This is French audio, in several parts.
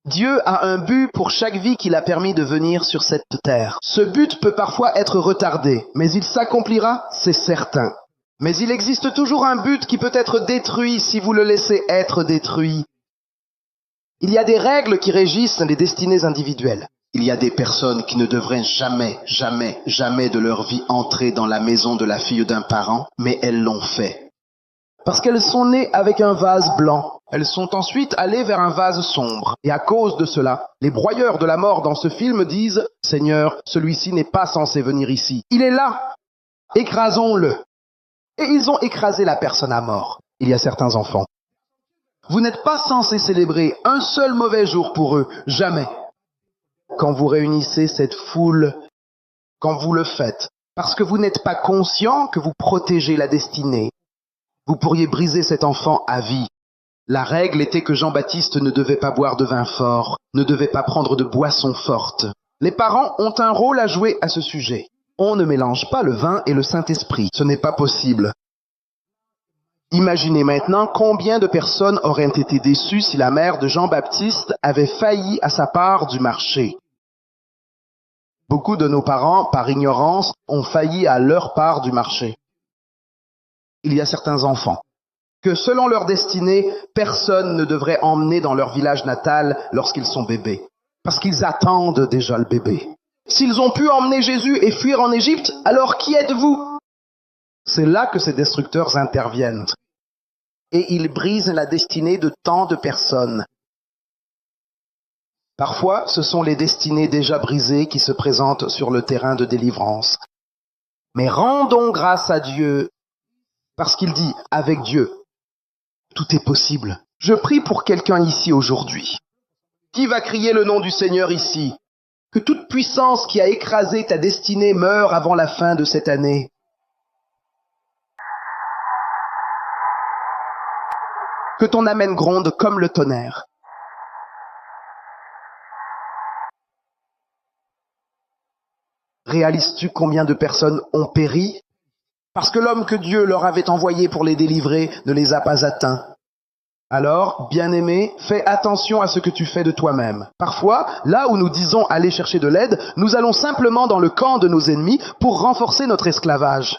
Dieu a un but pour chaque vie qu'il a permis de venir sur cette terre. Ce but peut parfois être retardé, mais il s'accomplira, c'est certain. Mais il existe toujours un but qui peut être détruit si vous le laissez être détruit. Il y a des règles qui régissent les destinées individuelles. Il y a des personnes qui ne devraient jamais, jamais, jamais de leur vie entrer dans la maison de la fille d'un parent, mais elles l'ont fait. Parce qu'elles sont nées avec un vase blanc. Elles sont ensuite allées vers un vase sombre. Et à cause de cela, les broyeurs de la mort dans ce film disent « Seigneur, celui-ci n'est pas censé venir ici. Il est là. Écrasons-le. » Et ils ont écrasé la personne à mort. Il y a certains enfants. Vous n'êtes pas censé célébrer un seul mauvais jour pour eux. Jamais. Quand vous réunissez cette foule, quand vous le faites, parce que vous n'êtes pas conscient que vous protégez la destinée, vous pourriez briser cet enfant à vie. La règle était que Jean-Baptiste ne devait pas boire de vin fort, ne devait pas prendre de boissons fortes. Les parents ont un rôle à jouer à ce sujet. On ne mélange pas le vin et le Saint-Esprit. Ce n'est pas possible. Imaginez maintenant combien de personnes auraient été déçues si la mère de Jean-Baptiste avait failli à sa part du marché. Beaucoup de nos parents, par ignorance, ont failli à leur part du marché. Il y a certains enfants que, selon leur destinée, personne ne devrait emmener dans leur village natal lorsqu'ils sont bébés, parce qu'ils attendent déjà le bébé. S'ils ont pu emmener Jésus et fuir en Égypte, alors qui êtes-vous? C'est là que ces destructeurs interviennent. Et ils brisent la destinée de tant de personnes. Parfois, ce sont les destinées déjà brisées qui se présentent sur le terrain de délivrance. Mais rendons grâce à Dieu, parce qu'il dit, avec Dieu, tout est possible. Je prie pour quelqu'un ici aujourd'hui. Qui va crier le nom du Seigneur ici? Que toute puissance qui a écrasé ta destinée meure avant la fin de cette année. Que ton amen gronde comme le tonnerre. Réalises-tu combien de personnes ont péri parce que l'homme que Dieu leur avait envoyé pour les délivrer ne les a pas atteints? Alors, bien-aimé, fais attention à ce que tu fais de toi-même. Parfois, là où nous disons aller chercher de l'aide, nous allons simplement dans le camp de nos ennemis pour renforcer notre esclavage.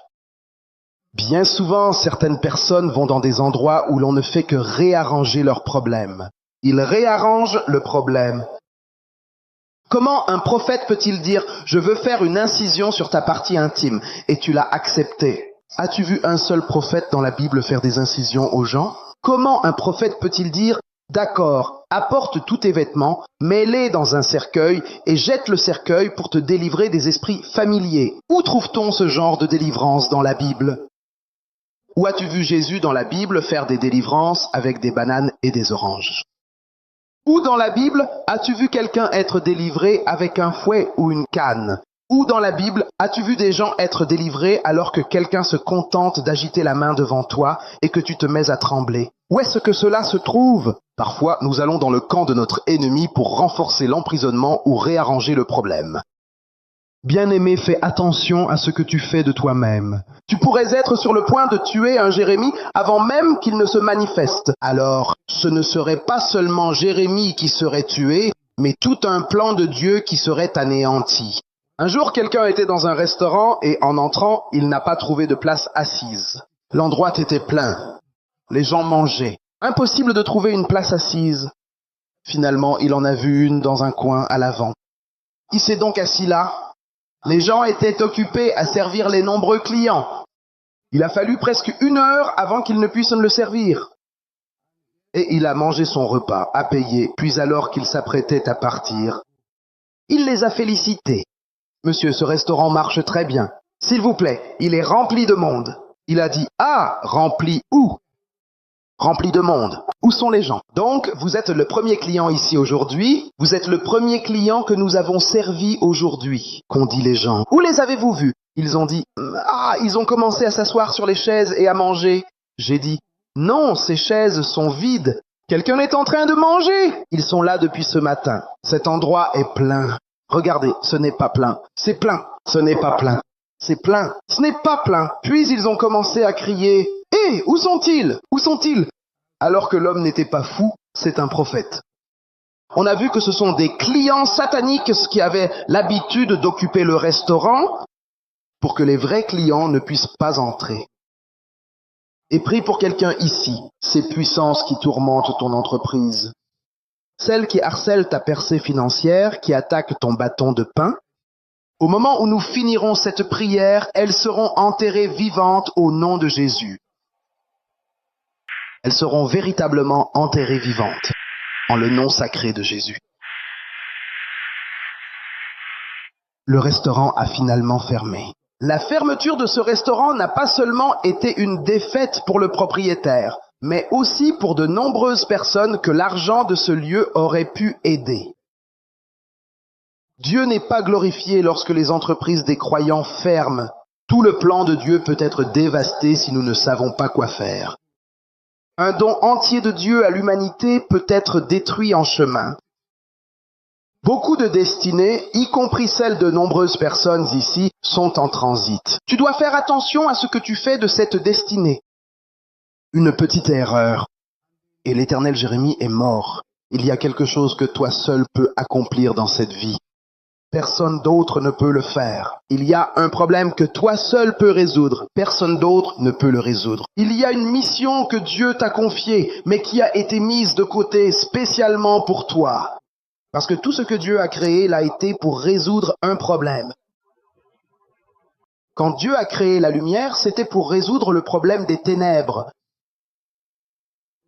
Bien souvent, certaines personnes vont dans des endroits où l'on ne fait que réarranger leurs problèmes. Ils réarrangent le problème. Comment un prophète peut-il dire « Je veux faire une incision sur ta partie intime » et tu l'as accepté? As-tu vu un seul prophète dans la Bible faire des incisions aux gens? Comment un prophète peut-il dire « D'accord, apporte tous tes vêtements, mets-les dans un cercueil et jette le cercueil pour te délivrer des esprits familiers » Où trouve-t-on ce genre de délivrance dans la Bible? Où as-tu vu Jésus dans la Bible faire des délivrances avec des bananes et des oranges? Où dans la Bible as-tu vu quelqu'un être délivré avec un fouet ou une canne? Où dans la Bible as-tu vu des gens être délivrés alors que quelqu'un se contente d'agiter la main devant toi et que tu te mets à trembler? Où est-ce que cela se trouve? Parfois, nous allons dans le camp de notre ennemi pour renforcer l'emprisonnement ou réarranger le problème. Bien-aimé, fais attention à ce que tu fais de toi-même. Tu pourrais être sur le point de tuer un Jérémie avant même qu'il ne se manifeste. Alors, ce ne serait pas seulement Jérémie qui serait tué, mais tout un plan de Dieu qui serait anéanti. Un jour, quelqu'un était dans un restaurant et en entrant, il n'a pas trouvé de place assise. L'endroit était plein. Les gens mangeaient. Impossible de trouver une place assise. Finalement, il en a vu une dans un coin à l'avant. Il s'est donc assis là. Les gens étaient occupés à servir les nombreux clients. Il a fallu presque 1 heure avant qu'ils ne puissent le servir. Et il a mangé son repas, a payé, puis alors qu'il s'apprêtait à partir, il les a félicités. « Monsieur, ce restaurant marche très bien. S'il vous plaît, il est rempli de monde. » Il a dit « Ah, rempli où ?»« Rempli de monde. Où sont les gens? » Donc, vous êtes le premier client ici aujourd'hui. Vous êtes le premier client que nous avons servi aujourd'hui, qu'ont dit les gens. Où les avez-vous vus? Ils ont dit « Ah, ils ont commencé à s'asseoir sur les chaises et à manger. » J'ai dit « Non, ces chaises sont vides. Quelqu'un est en train de manger. Ils sont là depuis ce matin. Cet endroit est plein. Regardez, ce n'est pas plein. C'est plein. Ce n'est pas plein. C'est plein. Ce n'est pas plein. » Puis ils ont commencé à crier « Hé, où sont-ils? Où sont-ils » Alors que l'homme n'était pas fou, c'est un prophète. On a vu que ce sont des clients sataniques qui avaient l'habitude d'occuper le restaurant pour que les vrais clients ne puissent pas entrer. Et prie pour quelqu'un ici, ces puissances qui tourmentent ton entreprise. Celles qui harcèlent ta percée financière, qui attaquent ton bâton de pain. Au moment où nous finirons cette prière, elles seront enterrées vivantes au nom de Jésus. Elles seront véritablement enterrées vivantes en le nom sacré de Jésus. Le restaurant a finalement fermé. La fermeture de ce restaurant n'a pas seulement été une défaite pour le propriétaire, mais aussi pour de nombreuses personnes que l'argent de ce lieu aurait pu aider. Dieu n'est pas glorifié lorsque les entreprises des croyants ferment. Tout le plan de Dieu peut être dévasté si nous ne savons pas quoi faire. Un don entier de Dieu à l'humanité peut être détruit en chemin. Beaucoup de destinées, y compris celles de nombreuses personnes ici, sont en transit. Tu dois faire attention à ce que tu fais de cette destinée. Une petite erreur, et l'Éternel Jérémie est mort. Il y a quelque chose que toi seul peux accomplir dans cette vie. Personne d'autre ne peut le faire. Il y a un problème que toi seul peux résoudre. Personne d'autre ne peut le résoudre. Il y a une mission que Dieu t'a confiée, mais qui a été mise de côté spécialement pour toi. Parce que tout ce que Dieu a créé l'a été pour résoudre un problème. Quand Dieu a créé la lumière, c'était pour résoudre le problème des ténèbres.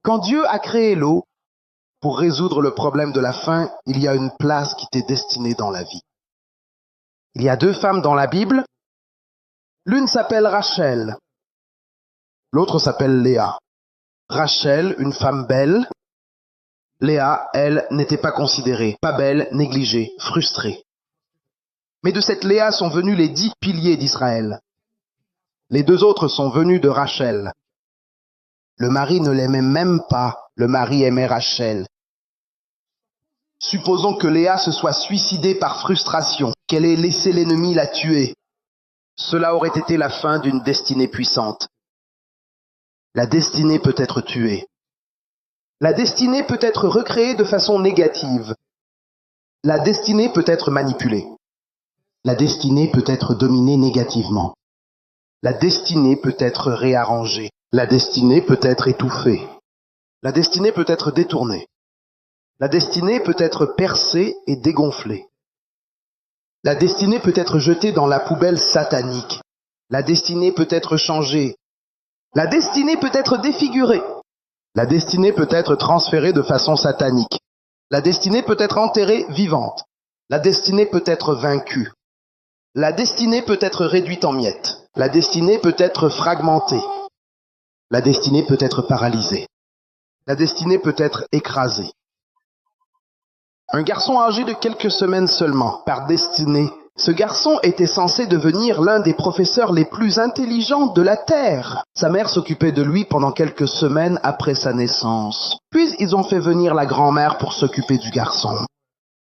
Quand Dieu a créé l'eau, pour résoudre le problème de la faim, il y a une place qui t'est destinée dans la vie. Il y a 2 femmes dans la Bible. L'une s'appelle Rachel. L'autre s'appelle Léa. Rachel, une femme belle. Léa, elle, n'était pas considérée, pas belle, négligée, frustrée. Mais de cette Léa sont venus les 10 piliers d'Israël. Les 2 autres sont venus de Rachel. Le mari ne l'aimait même pas, le mari aimait Rachel. Supposons que Léa se soit suicidée par frustration, qu'elle ait laissé l'ennemi la tuer. Cela aurait été la fin d'une destinée puissante. La destinée peut être tuée. La destinée peut être recréée de façon négative. La destinée peut être manipulée. La destinée peut être dominée négativement. La destinée peut être réarrangée. La destinée peut être étouffée. La destinée peut être détournée. La destinée peut être percée et dégonflée. La destinée peut être jetée dans la poubelle satanique. La destinée peut être changée. La destinée peut être défigurée. La destinée peut être transférée de façon satanique. La destinée peut être enterrée vivante. La destinée peut être vaincue. La destinée peut être réduite en miettes. La destinée peut être fragmentée. La destinée peut être paralysée. La destinée peut être écrasée. Un garçon âgé de quelques semaines seulement, par destinée, ce garçon était censé devenir l'un des professeurs les plus intelligents de la Terre. Sa mère s'occupait de lui pendant quelques semaines après sa naissance. Puis ils ont fait venir la grand-mère pour s'occuper du garçon,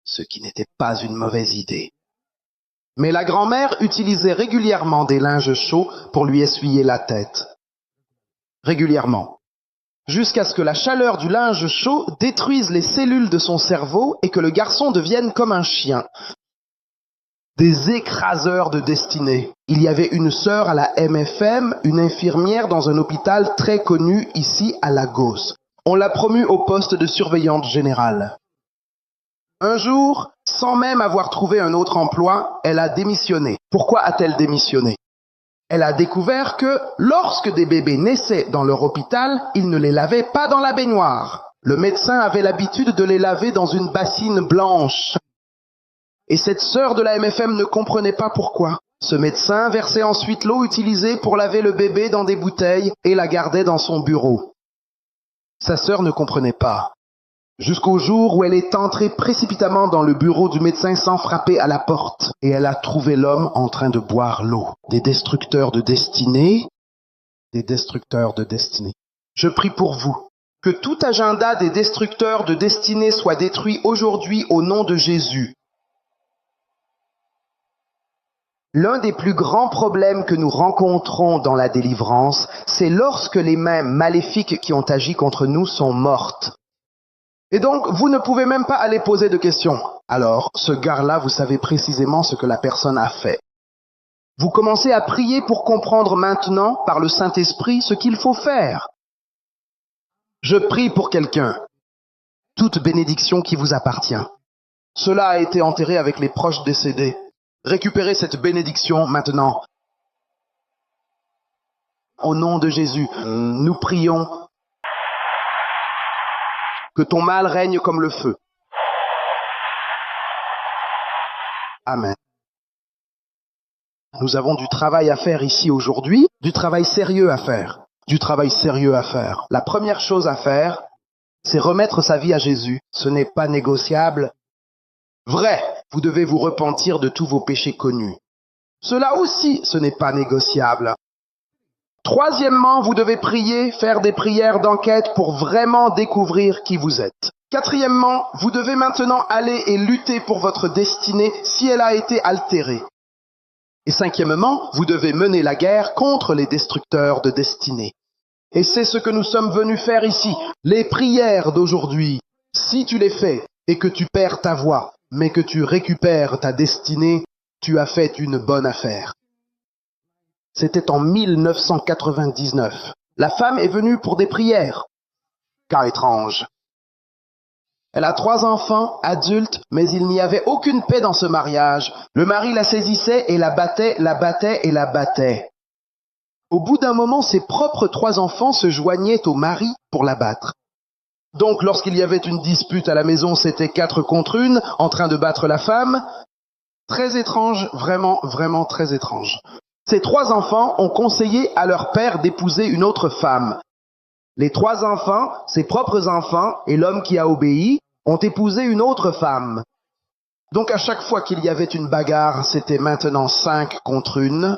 ce qui n'était pas une mauvaise idée. Mais la grand-mère utilisait régulièrement des linges chauds pour lui essuyer la tête. Régulièrement. Jusqu'à ce que la chaleur du linge chaud détruise les cellules de son cerveau et que le garçon devienne comme un chien. Des écraseurs de destinée. Il y avait une sœur à la MFM, une infirmière dans un hôpital très connu ici à Lagos. On l'a promue au poste de surveillante générale. Un jour, sans même avoir trouvé un autre emploi, elle a démissionné. Pourquoi a-t-elle démissionné ? Elle a découvert que lorsque des bébés naissaient dans leur hôpital, ils ne les lavaient pas dans la baignoire. Le médecin avait l'habitude de les laver dans une bassine blanche. Et cette sœur de la MFM ne comprenait pas pourquoi. Ce médecin versait ensuite l'eau utilisée pour laver le bébé dans des bouteilles et la gardait dans son bureau. Sa sœur ne comprenait pas. Jusqu'au jour où elle est entrée précipitamment dans le bureau du médecin sans frapper à la porte. Et elle a trouvé l'homme en train de boire l'eau. Des destructeurs de destinée. Des destructeurs de destinée. Je prie pour vous. Que tout agenda des destructeurs de destinée soit détruit aujourd'hui au nom de Jésus. L'un des plus grands problèmes que nous rencontrons dans la délivrance, c'est lorsque les mains maléfiques qui ont agi contre nous sont mortes. Et donc, vous ne pouvez même pas aller poser de questions. Alors, ce gars-là, vous savez précisément ce que la personne a fait. Vous commencez à prier pour comprendre maintenant, par le Saint-Esprit, ce qu'il faut faire. Je prie pour quelqu'un. Toute bénédiction qui vous appartient. Cela a été enterré avec les proches décédés. Récupérez cette bénédiction maintenant. Au nom de Jésus, nous prions que ton mal règne comme le feu. Amen. Nous avons du travail à faire ici aujourd'hui, du travail sérieux à faire. Du travail sérieux à faire. La première chose à faire, c'est remettre sa vie à Jésus. Ce n'est pas négociable. Vrai, vous devez vous repentir de tous vos péchés connus. Cela aussi, ce n'est pas négociable. Troisièmement, vous devez prier, faire des prières d'enquête pour vraiment découvrir qui vous êtes. Quatrièmement, vous devez maintenant aller et lutter pour votre destinée si elle a été altérée. Et cinquièmement, vous devez mener la guerre contre les destructeurs de destinée. Et c'est ce que nous sommes venus faire ici. Les prières d'aujourd'hui, si tu les fais et que tu perds ta voix, mais que tu récupères ta destinée, tu as fait une bonne affaire. C'était en 1999. La femme est venue pour des prières. Cas étrange. Elle a 3 enfants, adultes, mais il n'y avait aucune paix dans ce mariage. Le mari la saisissait et la battait et la battait. Au bout d'un moment, ses propres 3 enfants se joignaient au mari pour la battre. Donc, lorsqu'il y avait une dispute à la maison, c'était 4 contre 1, en train de battre la femme. Très étrange, vraiment, vraiment très étrange. Ces 3 enfants ont conseillé à leur père d'épouser une autre femme. Les 3 enfants, ses propres enfants et l'homme qui a obéi, ont épousé une autre femme. Donc à chaque fois qu'il y avait une bagarre, c'était maintenant 5 contre 1.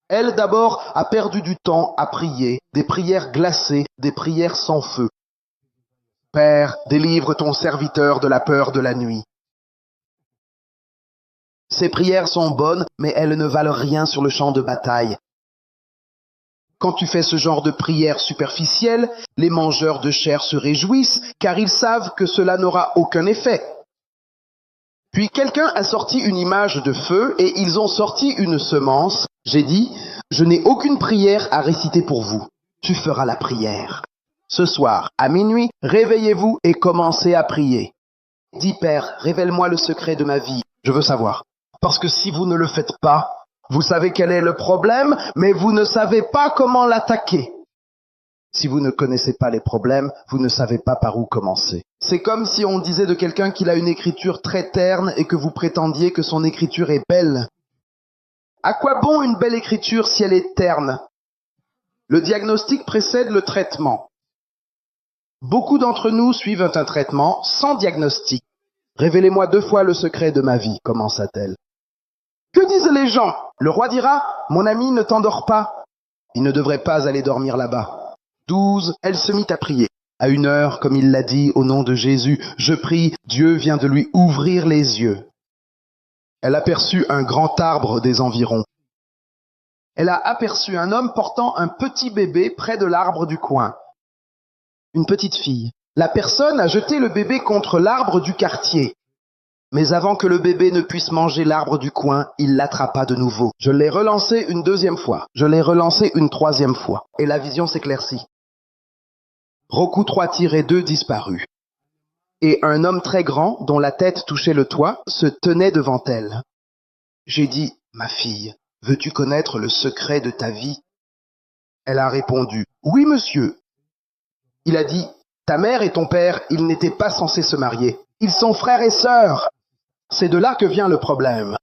Elle d'abord a perdu du temps à prier, des prières glacées, des prières sans feu. Père, délivre ton serviteur de la peur de la nuit. Ces prières sont bonnes, mais elles ne valent rien sur le champ de bataille. Quand tu fais ce genre de prières superficielles, les mangeurs de chair se réjouissent, car ils savent que cela n'aura aucun effet. Puis quelqu'un a sorti une image de feu, et ils ont sorti une semence. J'ai dit, je n'ai aucune prière à réciter pour vous. Tu feras la prière. Ce soir, à minuit, réveillez-vous et commencez à prier. Dis, Père, révèle-moi le secret de ma vie. Je veux savoir. Parce que si vous ne le faites pas, vous savez quel est le problème, mais vous ne savez pas comment l'attaquer. Si vous ne connaissez pas les problèmes, vous ne savez pas par où commencer. C'est comme si on disait de quelqu'un qu'il a une écriture très terne et que vous prétendiez que son écriture est belle. À quoi bon une belle écriture si elle est terne? Le diagnostic précède le traitement. Beaucoup d'entre nous suivent un traitement sans diagnostic. Révélez-moi 2 fois le secret de ma vie, commença-t-elle. Que disent les gens? Le roi dira, mon ami ne t'endors pas. Il ne devrait pas aller dormir là-bas. 12, elle se mit à prier. À 1 heure, comme il l'a dit, au nom de Jésus, je prie, Dieu vient de lui ouvrir les yeux. Elle aperçut un grand arbre des environs. Elle a aperçu un homme portant un petit bébé près de l'arbre du coin. Une petite fille. La personne a jeté le bébé contre l'arbre du quartier. Mais avant que le bébé ne puisse manger l'arbre du coin, il l'attrapa de nouveau. Je l'ai relancé une 2e fois. Je l'ai relancé une 3e fois. Et la vision s'éclaircit. Roku 3-2 disparut. Et un homme très grand, dont la tête touchait le toit, se tenait devant elle. J'ai dit, ma fille, veux-tu connaître le secret de ta vie? Elle a répondu, oui, monsieur. Il a dit, ta mère et ton père, ils n'étaient pas censés se marier. Ils sont frères et sœurs. C'est de là que vient le problème.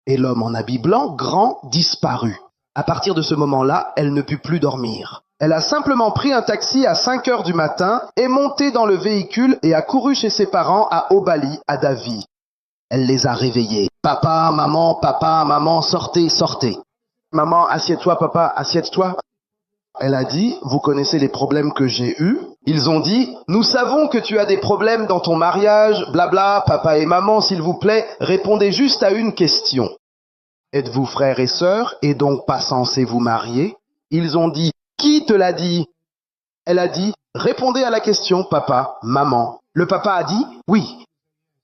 Et l'homme en habit blanc, grand, disparut. À partir de ce moment-là, elle ne put plus dormir. Elle a simplement pris un taxi à 5 heures du matin, est montée dans le véhicule et a couru chez ses parents à Obali, à Davie. Elle les a réveillés. Papa, maman, sortez, sortez. Maman, assieds-toi, papa, assieds-toi. Elle a dit, vous connaissez les problèmes que j'ai eus. Ils ont dit, nous savons que tu as des problèmes dans ton mariage, blabla, papa et maman, s'il vous plaît, répondez juste à une question. Êtes-vous frères et sœurs et donc pas censés vous marier? Ils ont dit, qui te l'a dit? Elle a dit, Répondez à la question, papa, maman. Le papa a dit « Oui,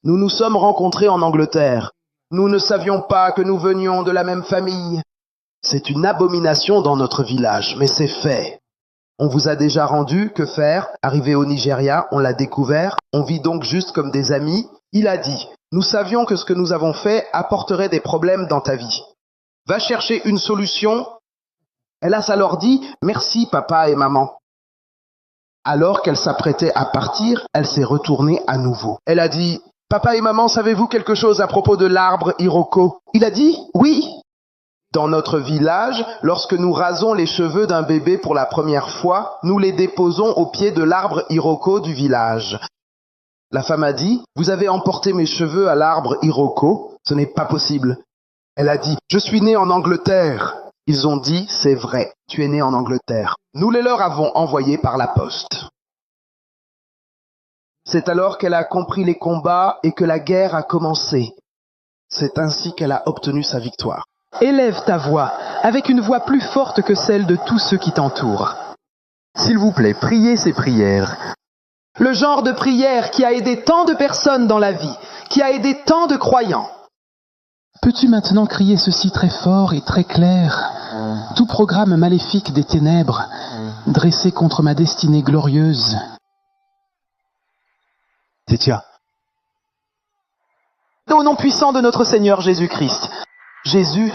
nous nous sommes rencontrés en Angleterre. Nous ne savions pas que nous venions de la même famille. C'est une abomination dans notre village, mais c'est fait. On vous a déjà rendu, que faire? Arrivé au Nigeria, on l'a découvert, on vit donc juste comme des amis. Il a dit « Nous savions que ce que nous avons fait apporterait des problèmes dans ta vie. Va chercher une solution. » Hélas alors dit « Merci papa et maman. » Alors qu'elle s'apprêtait à partir, elle s'est retournée à nouveau. Elle a dit « Papa et maman, savez-vous quelque chose à propos de l'arbre Iroko ?» Il a dit « Oui. » Dans notre village, lorsque nous rasons les cheveux d'un bébé pour la première fois, nous les déposons au pied de l'arbre Iroko du village. La femme a dit « Vous avez emporté mes cheveux à l'arbre Iroko? Ce n'est pas possible. » Elle a dit « Je suis née en Angleterre. » Ils ont dit « C'est vrai, tu es née en Angleterre. » Nous les leur avons envoyés par la poste. C'est alors qu'elle a compris les combats et que la guerre a commencé. C'est ainsi qu'elle a obtenu sa victoire. Élève ta voix, avec une voix plus forte que celle de tous ceux qui t'entourent. S'il vous plaît, priez ces prières. Le genre de prière qui a aidé tant de personnes dans la vie, qui a aidé tant de croyants. Peux-tu maintenant crier ceci très fort et très clair? Tout programme maléfique des ténèbres, dressé contre ma destinée glorieuse. Tétia. Au nom puissant de notre Seigneur Jésus-Christ. Jésus,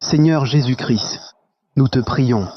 Seigneur Jésus-Christ, nous te prions.